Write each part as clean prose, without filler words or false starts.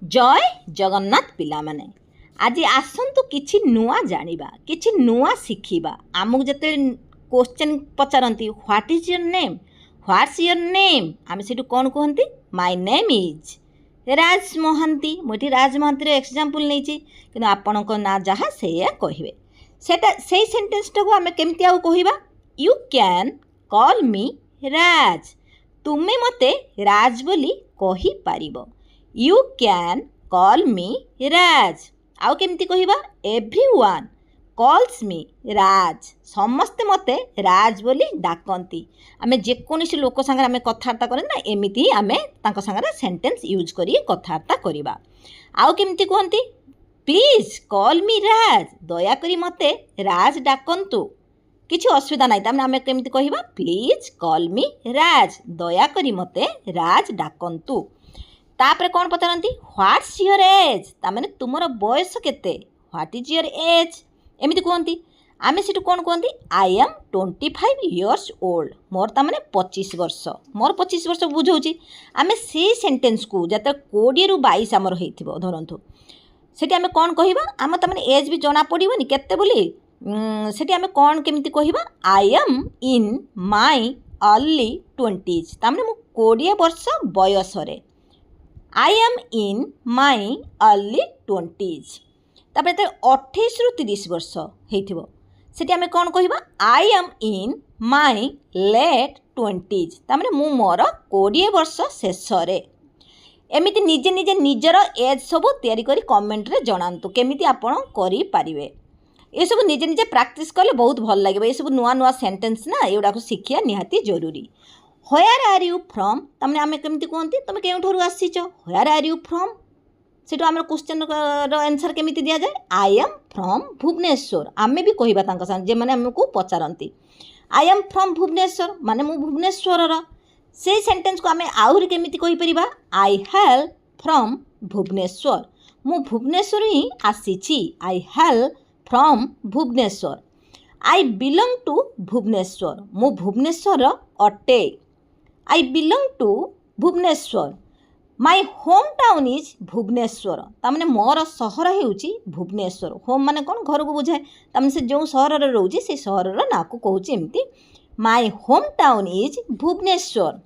जय जगन्नाथ पिला माने आज आसतु किछि नुआ जानिबा किछि नुआ शिखिबा आमको जते क्वेश्चन पचारती what is your name what's your name आम से कौन कहती my name is Raj Mohanty मुझे राज महांती एग्जांपल नहीं कि आपण ना जहाँ से कहे से सेंटेंस टाक आम केमती आउ कहवा यू कैन कॉल मी राज तुम्हें मते राज बोली कही पारिबो यू कैन कॉल मी राज आउ केमती कहवा एवरीवन कॉल्स मी राज समस्ते मते राज बोली डाकती आम जेकोसी लोक सागर आम कथबार्ता करें ना एमती आम सागर सेंटेंस यूज करी कथबार्ता करवा आउ केमती कहती प्लीज कॉल मी राज दयाकरी मते राज डाकंतु किसी असुविधा ना तमें आम केमती कहवा प्लीज कॉल मी राज दयाकरी मते राज डाकंतु तापर कौन पचारती व्हाट्स योर एज ताने तुम बयस केते व्हाट इज योर एज एमती कहती आम से कौन कहती आई एम 25 इयर्स ओल्ड मोर ताने 25 वर्ष मोर 25 वर्ष बुझाऊँगी आम से सेंटेंस को जब 20 ରୁ 22 आमर हो धरतु से आम कौन कहवा आम तमें एज भी जना पड़ोनी केते बोली से आम कौन केमती कहवा I M in my early 20s ताने मु 20 वर्ष बयस I am in my early 20s तापर 28 ରୁ 30 वर्ष हो से आम कौन कहवा I M in my late 20s ताने मु मोर 20 वर्ष शेष एमती निजे निजे निजर एज सब तैयारी करी कमेंट रे जनातु केमिति आपण करि पारिबे ये सब निजे निजे प्रैक्टिस कले बहुत भल लगे ये सब नुआ नुआ सेंटेंस ना एगुड़ा शिखिया निहाती जरूरी व्हेयर आर यू फ्रॉम तमने आम केमती कहती तुम केउठरू आसीच व्हेयर आर यू फ्रॉम सेटू आम क्वेश्चन आंसर केमिति दिया जाए आई एम फ्रॉम भुवनेश्वर आमे भी कहबा तांका संग जे माने हमको पचारंती आई एम फ्रॉम भुवनेश्वर माने मु भुवनेश्वर से सेंटेंस को आमे आहुरी केमिति कहि परिबा आई हेल फ्रॉम भुवनेश्वर मु भुवनेश्वर ही आसीछि I hail from Bhubaneswar I belong to Bhubaneswar मु भुवनेश्वर अटे I belong to Bhubaneswar my home town is Bhubaneswar तामने मोर सहर हेउची भुवनेश्वर होम माने कौन घर को बुझाए तामने से जो सहर रे रहउची से सहर रो ना को कहउची एमती my home town is Bhubaneswar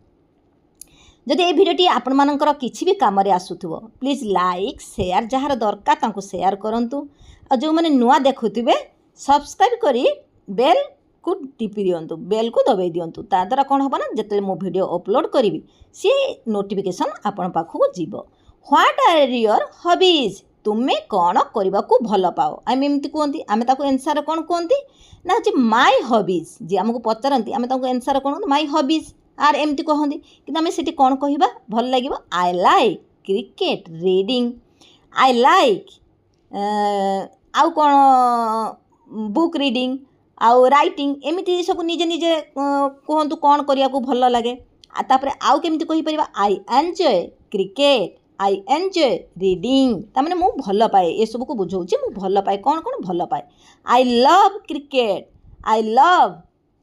जदि ये भिडियोटी आपण मानकर किछि भी काम रे आसुथबो प्लीज लाइक शेयर जहार दरकार तांको शेयर करंतु आ जो माने नुआ देखुथिबे सब्सक्राइब करी बेल को टिपि दियंतु बेल को दबाई दियंतु ता द्वारा कौन हम ना जिते मो वीडियो अपलोड करी सी नोटिफिकेशन आपण पाखु जीवो व्हाट आर योर हॉबीज तुम्हें कौन करने को भल पाओ आम एमती कहती आम आंसर कौन कहती ना हूँ माय हॉबीज जी आमको पचारती आम आंसर कौन माय हॉबीज आर एमती कहती कि आम से कौन कहवा भल लगे I like cricket reading I like आउ कौन बुक रीडिंग आउ राइटिंग एमती सब निजे निजे कहतु कौन करने को भल लगे तापर आउ केमती कहि परिबा I enjoy cricket I enjoy reading तामने मु भल पाए ये सब को बुझाऊँ मु भल पाए कौन कौन भल पाए I love cricket I love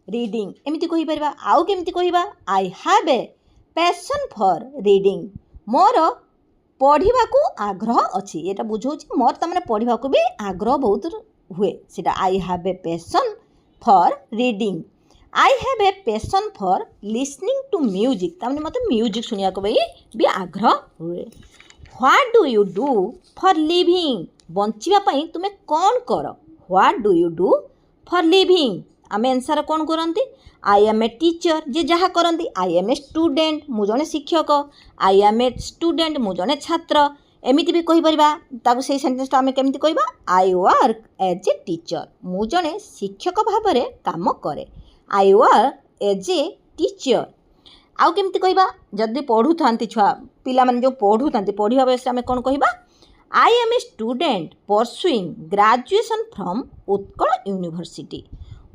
reading एमती कहि परिबा आउ केमती कहवा आई have a passion for reading more पढ़ा को आग्रह अच्छी ये बुझाऊँ मोर तमें पढ़ा को भी आग्रह बहुत हुए सीटा I have a passion for reading I have a passion for listening to music तमें मत म्यूजिक सुनिया को भी आग्रह हुए what do you do for living बंचापी तुम्हें कौन कर what do you do for living आम आंसर कौन करती आई एम ए टीचर जे जहाँ करती आई एम ए स्टूडेंट मु जने शिक्षक आई एम ए स्टूडेंट मु जने छात्र एमती भी कहीपर से सेंटेंस आम केमती कहवा I work as a teacher मु जने शिक्षक भाव में काम करे I work as a teacher आउ केमती कहवा जदि पढ़ु था छुआ पिला जो पढ़ु था पढ़ा वयस आम कौन कहवा I am a student pursuing graduation from Utkal university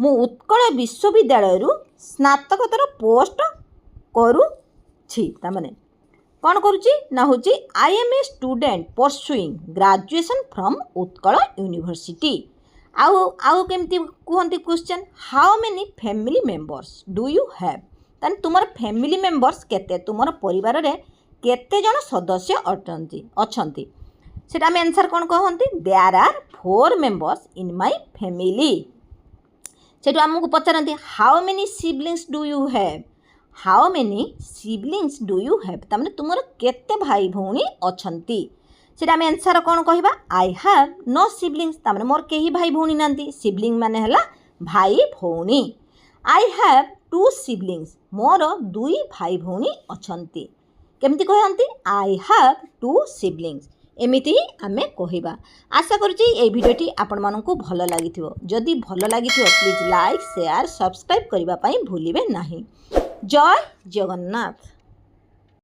मु उत्कल विश्वविद्यालय स्नातकोत्तर पोस्ट करुछि तामाने कौन करुच्ची ना हूँ I am a student pursuing graduation from Utkal university आउ केमती कहते question how many family members do you have ताने तुमर फैमिली मेंबर्स केते तुमर परिवार रे केते जन सदस्य अछंती सेटा आम आंसर कौन कहते there are 4 members in my family सेटू आमको पचारती how many siblings do you have how many siblings do you have तमाने तुमर केते भाई भौणी अछंती सेटा आम आंसर कौन कहबा आई हैव नो सिबलिंग्स तमाने मोर केही भाई भौणी नांती सिबलिंग माने हला भाई भौणी आई हैव 2 सिबलिंग्स मोर 2 भाई भौणी अछंती केमती कहंती आई हैव 2 सिबलिंग्स एमिति ही आमे कहिबा आशा करूची ए भिडियोटी आपण मानकु भल लागिथिबो जदि भल लागिथिबो प्लीज लाइक शेयर सब्सक्राइब करबा पई भूलिबे नाही जय जगन्नाथ।